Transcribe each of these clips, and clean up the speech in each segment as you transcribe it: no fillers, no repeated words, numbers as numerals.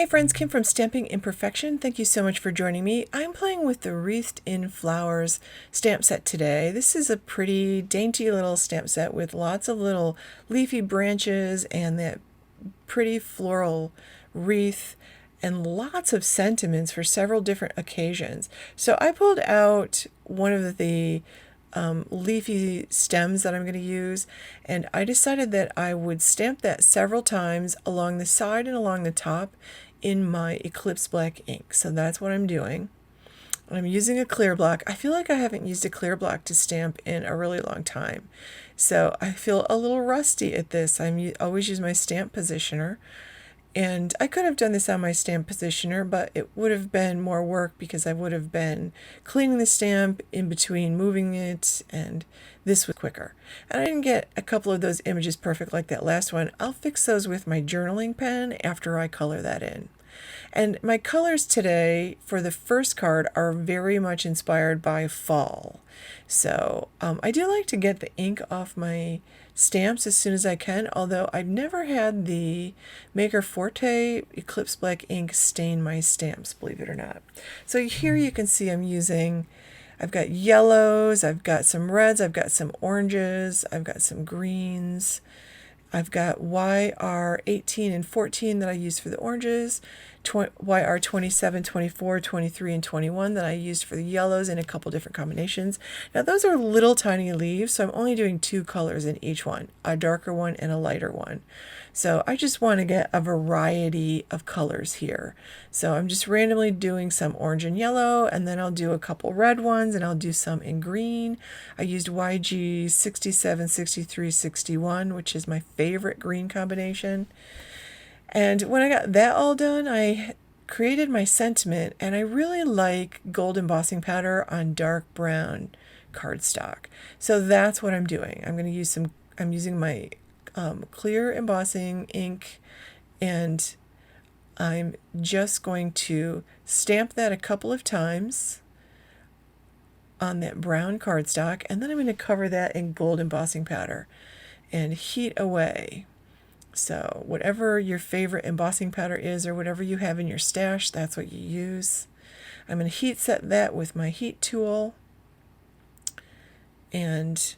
friends, Kim from Stamping Imperfection. Thank you so much for joining me. I'm playing with the Wreathed in Flowers stamp set today. This is a pretty dainty little stamp set with lots of little leafy branches and that pretty floral wreath and lots of sentiments for several different occasions. So I pulled out one of the leafy stems that I'm going to use, and I decided that I would stamp that several times along the side and along the top in my Eclipse black ink. So that's what I'm doing. I'm using a clear block. I feel like I haven't used a clear block to stamp in a really long time, so I feel a little rusty at this. I always use my stamp positioner, and I could have done this on my stamp positioner, but it would have been more work because I would have been cleaning the stamp in between moving it, and this was quicker. And I didn't get a couple of those images perfect like that last one. I'll fix those with my journaling pen after I color that in. And my colors today for the first card are very much inspired by fall. So I do like to get the ink off my stamps as soon as I can, although I've never had the Maker Forte Eclipse Black ink stain my stamps, believe it or not. So here you can see I've got yellows, I've got some reds, I've got some oranges, I've got some greens. I've got YR 18 and 14 that I use for the oranges, YR 27, 24, 23, and 21 that I used for the yellows in a couple different combinations. Now those are little tiny leaves, so I'm only doing two colors in each one, a darker one and a lighter one. So I just want to get a variety of colors here. So I'm just randomly doing some orange and yellow, and then I'll do a couple red ones, and I'll do some in green. I used YG 67, 63, 61, which is my favorite green combination. And when I got that all done, I created my sentiment, and I really like gold embossing powder on dark brown cardstock. So that's what I'm doing. I'm using my clear embossing ink, and I'm just going to stamp that a couple of times on that brown cardstock, and then I'm going to cover that in gold embossing powder and heat away. So whatever your favorite embossing powder is, or whatever you have in your stash, that's what you use. I'm going to heat set that with my heat tool, and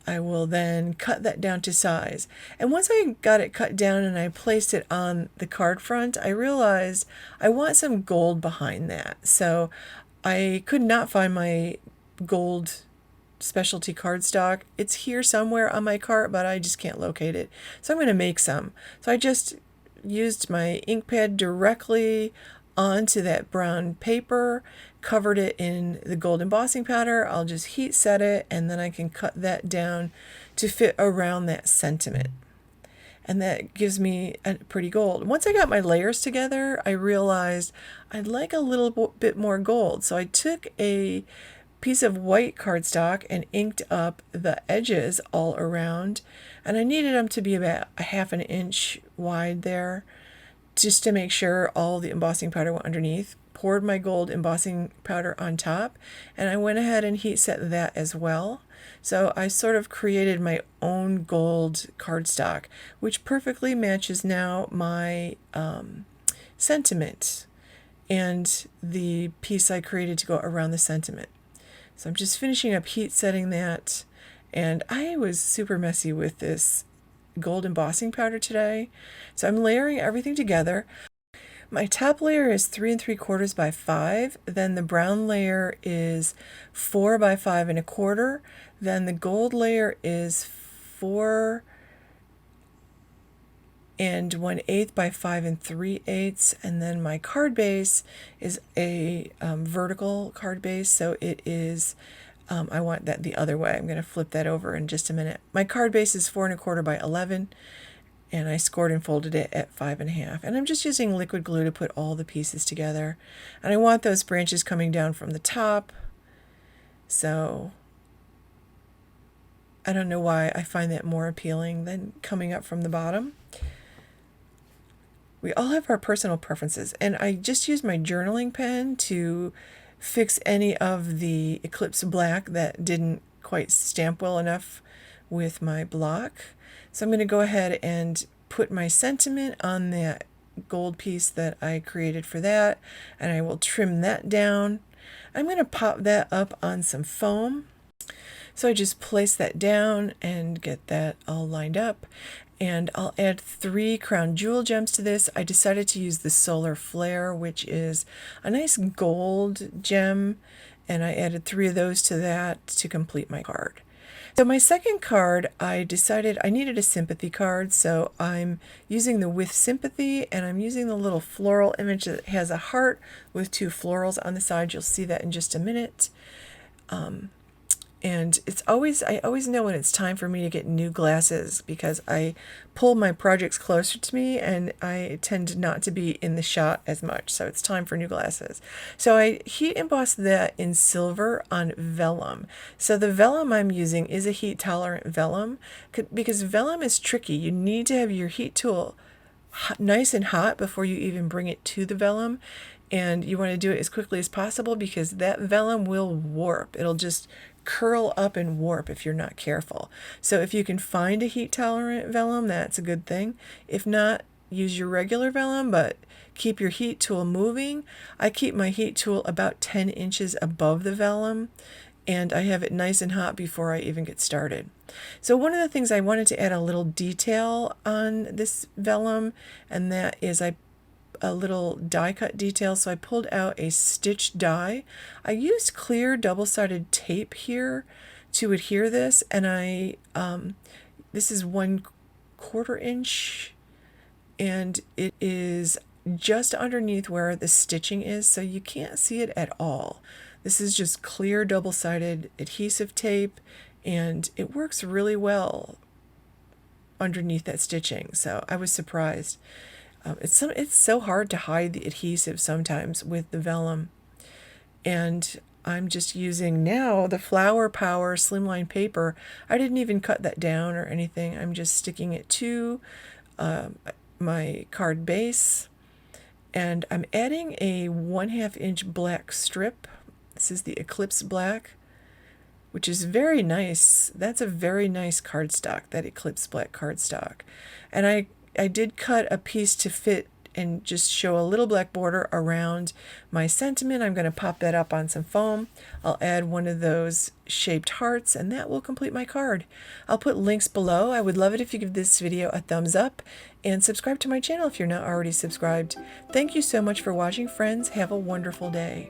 I will then cut that down to size. And once I got it cut down and I placed it on the card front, I realized I want some gold behind that. So I could not find my gold specialty cardstock. It's here somewhere on my cart, but I just can't locate it. So I'm going to make some. So I just used my ink pad directly onto that brown paper, covered it in the gold embossing powder. I'll just heat set it, and then I can cut that down to fit around that sentiment. And that gives me a pretty gold. Once I got my layers together, I realized I'd like a little bit more gold. So I took a piece of white cardstock and inked up the edges all around, and I needed them to be about a half an inch wide there, just to make sure all the embossing powder went underneath. Poured my gold embossing powder on top, and I went ahead and heat set that as well. So I sort of created my own gold cardstock, which perfectly matches now my sentiment and the piece I created to go around the sentiment. So I'm just finishing up heat setting that, and I was super messy with this gold embossing powder today. So I'm layering everything together. My top layer is 3 3/4 by 5, then the brown layer is 4 by 5 1/4, then the gold layer is 4 1/8 by 5 3/8, and then my card base is a vertical card base, so it is I want that the other way. I'm going to flip that over in just a minute. My card base is 4 1/4 by 11, and I scored and folded it at 5 1/2, and I'm just using liquid glue to put all the pieces together. And I want those branches coming down from the top, so I don't know why I find that more appealing than coming up from the bottom. We all have our personal preferences, and I just used my journaling pen to fix any of the Eclipse black that didn't quite stamp well enough with my block. So I'm going to go ahead and put my sentiment on that gold piece that I created for that, and I will trim that down. I'm going to pop that up on some foam. So I just place that down and get that all lined up. And I'll add 3 crown jewel gems to this. I decided to use the Solar Flare, which is a nice gold gem, and I added 3 of those to that to complete my card. So my second card, I decided I needed a sympathy card, so I'm using the With Sympathy, and I'm using the little floral image that has a heart with 2 florals on the side. You'll see that in just a minute. And I always know when it's time for me to get new glasses, because I pull my projects closer to me and I tend not to be in the shot as much. So it's time for new glasses. So I heat embossed that in silver on vellum. So the vellum I'm using is a heat tolerant vellum, because vellum is tricky. You need to have your heat tool nice and hot before you even bring it to the vellum. And you want to do it as quickly as possible, because that vellum will warp. It'll just curl up and warp if you're not careful. So if you can find a heat tolerant vellum, that's a good thing. If not, use your regular vellum, but keep your heat tool moving. I keep my heat tool about 10 inches above the vellum, and I have it nice and hot before I even get started. So one of the things I wanted to add a little detail on this vellum, and that is a little die cut detail. So I pulled out a stitch die. I used clear double-sided tape here to adhere this, and this is 1/4 inch, and it is just underneath where the stitching is, so you can't see it at all. This is just clear double-sided adhesive tape, and it works really well underneath that stitching, so I was surprised. It's so hard to hide the adhesive sometimes with the vellum. And I'm just using now the Flower Power slimline paper. I didn't even cut that down or anything. I'm just sticking it to my card base. And I'm adding a 1/2 inch black strip. This is the Eclipse black, which is very nice. That's a very nice cardstock, that Eclipse black cardstock. And I did cut a piece to fit and just show a little black border around my sentiment. I'm going to pop that up on some foam. I'll add one of those shaped hearts, and that will complete my card. I'll put links below. I would love it if you give this video a thumbs up and subscribe to my channel if you're not already subscribed. Thank you so much for watching, friends. Have a wonderful day.